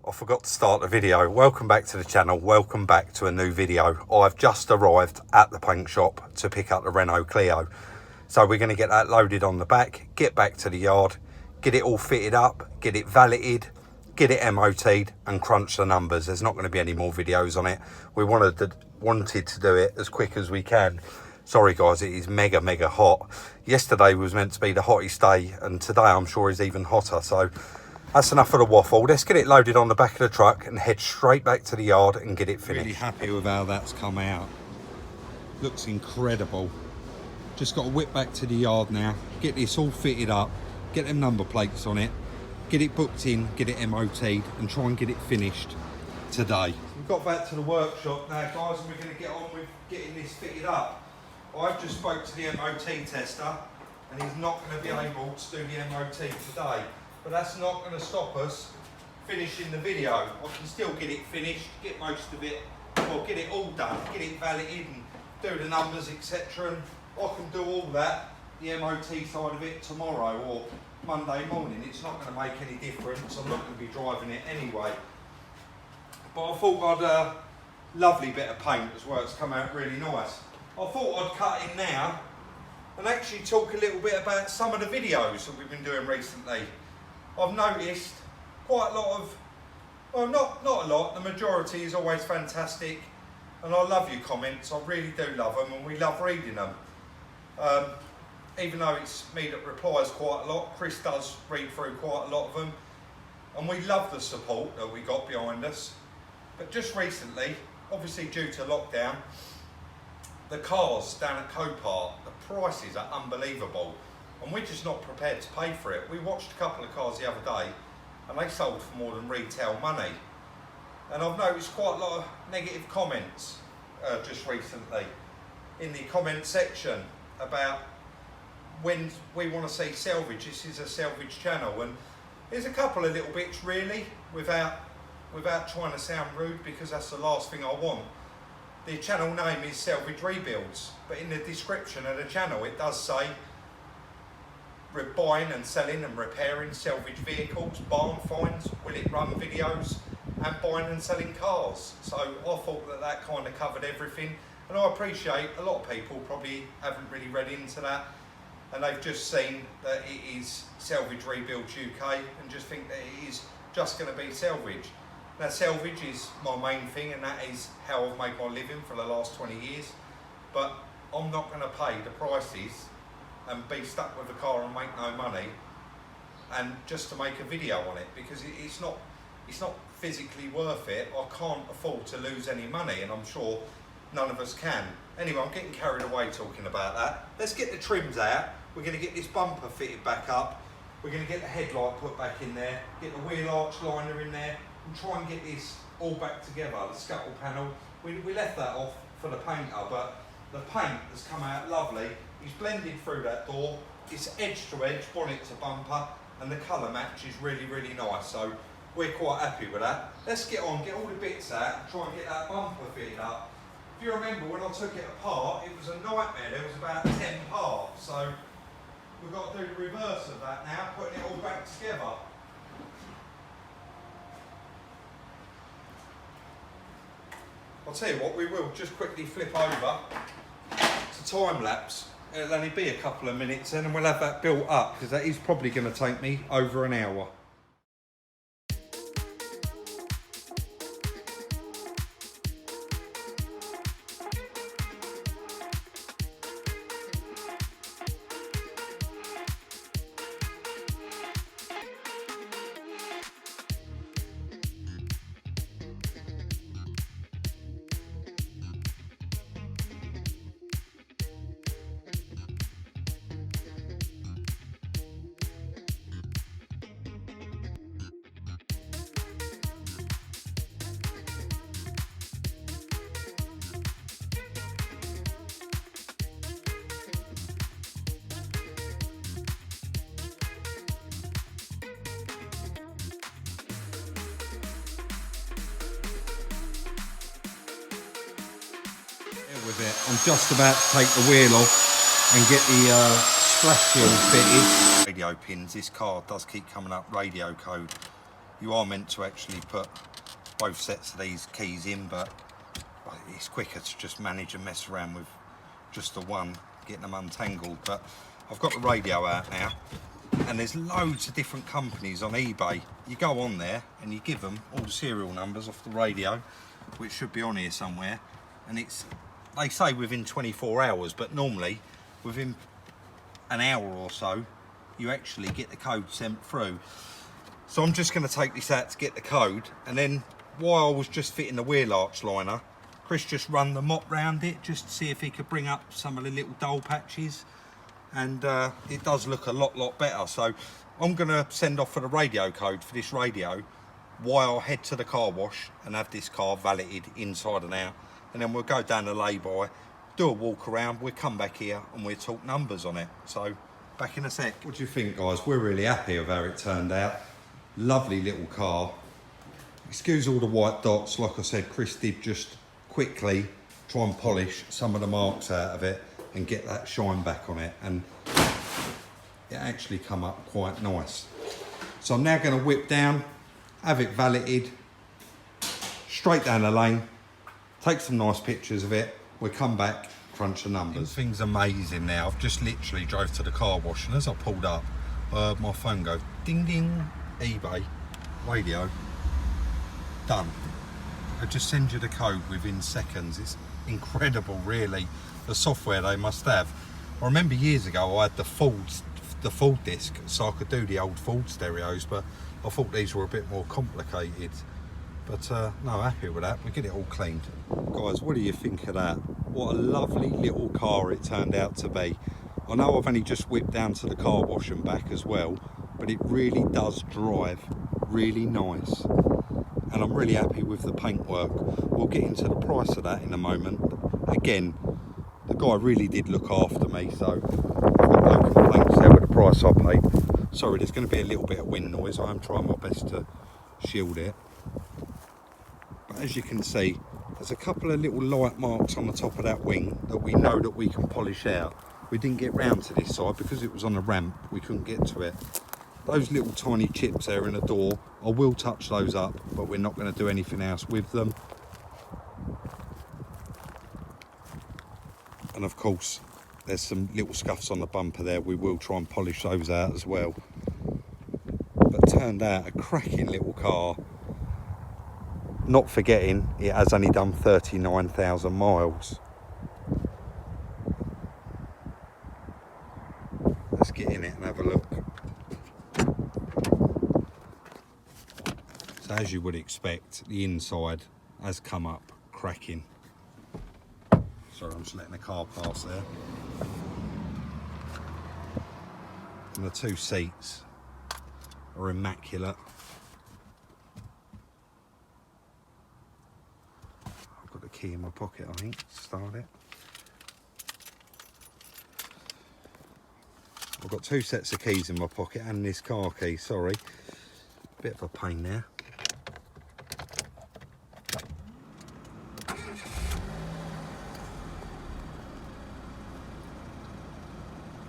I forgot to start the video. Welcome back to the channel. Welcome back to a new video. I've just arrived at the paint shop to pick up the Renault Clio. So we're going to get that loaded on the back, get back to the yard, get it all fitted up, get it valeted, get it MOT'd and crunch the numbers. There's not going to be any more videos on it. We wanted to do it as quick as we can. Sorry guys, it is mega hot. Yesterday was meant to be the hottest day and today I'm sure is even hotter. So that's enough of the waffle. Let's get it loaded on the back of the truck and head straight back to the yard and get it finished. Really happy with how that's come out. Looks incredible. Just got to whip back to the yard now, get this all fitted up, get them number plates on it, get it booked in, get it MOT'd and try and get it finished today. We've got back to the workshop now guys and we're going to get on with getting this fitted up. I've just spoke to the MOT tester and he's not going to be able to do the MOT today. But that's not going to stop us finishing the video. I can still get it finished, get most of it, or get it all done, get it valeted and do the numbers, etc. And I can do all that, the MOT side of it, tomorrow or Monday morning. It's not going to make any difference. I'm not going to be driving it anyway. But I thought I'd lovely bit of paint as well. It's come out really nice. I thought I'd cut in now and actually talk a little bit about some of the videos that we've been doing recently. I've noticed quite a lot of, well not a lot, the majority is always fantastic and I love your comments, I really do love them and we love reading them. Even though it's me that replies quite a lot, Chris does read through quite a lot of them and we love the support that we got behind us. But just recently, obviously due to lockdown, the cars down at Copart, the prices are unbelievable and we're just not prepared to pay for it. We watched a couple of cars the other day and they sold for more than retail money. And I've noticed quite a lot of negative comments just recently in the comment section about when we want to see salvage. This is a salvage channel and there's a couple of little bits really without trying to sound rude because that's the last thing I want. The channel name is Salvage Rebuilds, but in the description of the channel it does say buying and selling and repairing salvage vehicles, barn finds, will it run videos and buying and selling cars. So I thought that kind of covered everything and I appreciate a lot of people probably haven't really read into that and they've just seen that it is Salvage Rebuilds UK and just think that it is just going to be salvage. Now salvage is my main thing and that is how I've made my living for the last 20 years. But I'm not going to pay the prices and be stuck with a car and make no money and just to make a video on it because it's not physically worth it. I can't afford to lose any money and I'm sure none of us can. Anyway, I'm getting carried away talking about that. Let's get the trims out. We're going to get this bumper fitted back up. We're going to get the headlight put back in there, get the wheel arch liner in there, and try and get this all back together, the scuttle panel. We left that off for the painter, but the paint has come out lovely. He's blended through that door. It's edge to edge, bonnet to bumper, and the colour match is really nice. So we're quite happy with that. Let's get on, get all the bits out, and try and get that bumper fitted up. If you remember when I took it apart, it was a nightmare. There was about 10 parts. So we've got to do the reverse of that now, putting it all back together. I'll tell you what, we will just quickly flip over to time lapse. It'll only be a couple of minutes then and we'll have that built up because that is probably going to take me over an hour. With it. I'm just about to take the wheel off and get the splash shield fitted. Radio pins, this car does keep coming up radio code You are meant to actually put both sets of these keys in, but it's quicker to just manage and mess around with just the one, getting them untangled. But I've got the radio out now, and there's loads of different companies on eBay. You go on there and you give them all the serial numbers off the radio, which should be on here somewhere, and they say within 24 hours, but normally within an hour or so you actually get the code sent through. So I'm just going to take this out to get the code, and then while I was just fitting the wheel arch liner, Chris just run the mop round it just to see if he could bring up some of the little dull patches, and it does look a lot better. So I'm going to send off for the radio code for this radio while I head to the car wash and have this car valeted inside and out, and then we'll go down the lay-by, do a walk around, we'll come back here and we'll talk numbers on it. So back in a sec. What do you think, guys? We're really happy with how it turned out. Lovely little car. Excuse all the white dots. Like I said, Chris did just quickly try and polish some of the marks out of it and get that shine back on it, and it actually come up quite nice. So I'm now going to whip down, have it valeted, straight down the lane, take some nice pictures of it, we'll come back, crunch the numbers. Thing's amazing now. I've just literally drove to the car wash, and as I pulled up, my phone goes ding ding, eBay, radio, done. I just send you the code within seconds. It's incredible, really, the software they must have. I remember years ago I had the Ford disc, so I could do the old Ford stereos, but I thought these were a bit more complicated. But no, happy with that. We get it all cleaned. Guys, what do you think of that? What a lovely little car it turned out to be. I know I've only just whipped down to the car wash and back as well, but it really does drive really nice. And I'm really happy with the paintwork. We'll get into the price of that in a moment. Again, the guy really did look after me, so I've got no complaints there with the price I paid. Sorry, there's going to be a little bit of wind noise. I am trying my best to shield it. But as you can see, there's a couple of little light marks on the top of that wing that we know that we can polish out. We didn't get round to this side because it was on a ramp. We couldn't get to it. Those little tiny chips there in the door, I will touch those up, but we're not going to do anything else with them. And of course, there's some little scuffs on the bumper there. We will try and polish those out as well. But turned out a cracking little car. Not forgetting, it has only done 39,000 miles. Let's get in it and have a look. So as you would expect, the inside has come up cracking. Sorry, I'm just letting the car pass there. And the two seats are immaculate. I've got the key in my pocket, I think, to start it. I've got two sets of keys in my pocket and this car key, sorry. Bit of a pain there.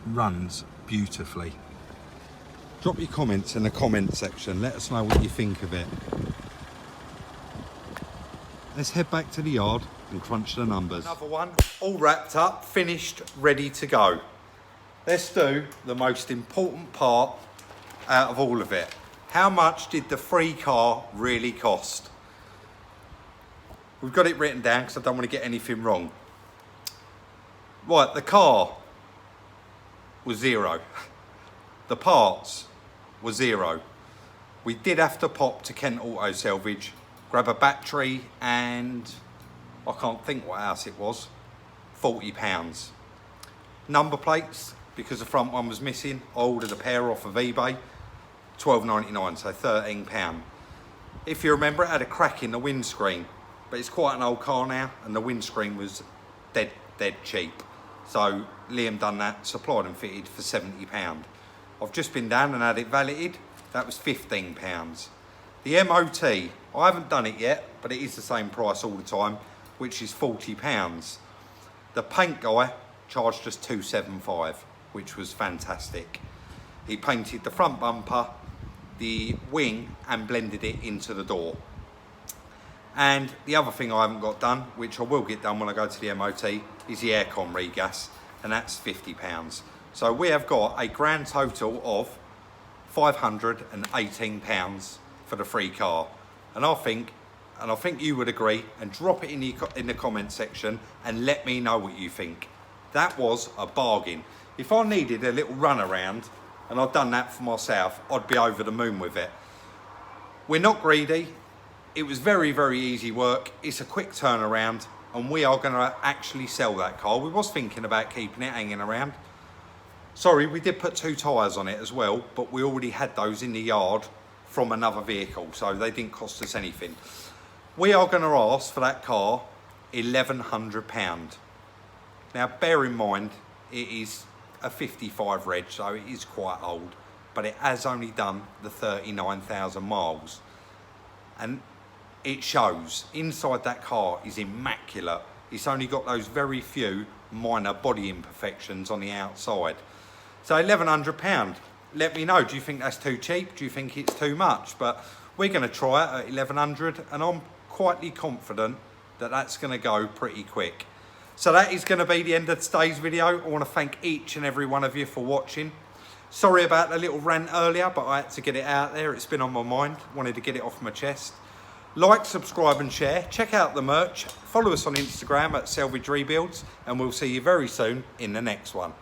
Runs beautifully. Drop your comments in the comment section. Let us know what you think of it. Let's head back to the yard and crunch the numbers. Another one, all wrapped up, finished, ready to go. Let's do the most important part out of all of it. How much did the free car really cost? We've got it written down because I don't want to get anything wrong. Right, the car was £0. The parts were £0. We did have to pop to Kent Auto Salvage, grab a battery, and I can't think what else it was, £40. Number plates, because the front one was missing, I ordered a pair off of eBay, £12.99, so £13. If you remember, it had a crack in the windscreen, but it's quite an old car now, and the windscreen was dead cheap. So Liam done that, supplied and fitted for £70. I've just been down and had it valeted, that was £15. The MOT, I haven't done it yet, but it is the same price all the time, which is £40. The paint guy charged us £275, which was fantastic. He painted the front bumper the wing and blended it into the door. And the other thing I haven't got done, which I will get done when I go to the MOT, is the aircon regas, and that's £50. So we have got a grand total of £518 for the free car. And I think you would agree, and drop it in the comment section and let me know what you think. That was a bargain. If I needed a little run around and I'd done that for myself, I'd be over the moon with it. We're not greedy. It was very, very easy work. It's a quick turnaround, and we are going to actually sell that car. We was thinking about keeping it hanging around. Sorry, we did put 2 tyres on it as well, but we already had those in the yard from another vehicle, so they didn't cost us anything. We are going to ask for that car £1,100. Now, bear in mind, it is a 55 reg, so it is quite old, but it has only done the 39,000 miles. And it shows. Inside that car is immaculate. It's only got those very few minor body imperfections on the outside. So £1,100. Let me know, do you think that's too cheap? Do you think it's too much? But we're going to try it at £1,100, and I'm quietly confident that that's going to go pretty quick. So that is going to be the end of today's video. I want to thank each and every one of you for watching. Sorry about the little rant earlier, but I had to get it out there. It's been on my mind. Wanted to get it off my chest. Like, subscribe and share. Check out the merch. Follow us on Instagram at Salvage Rebuilds, and we'll see you very soon in the next one.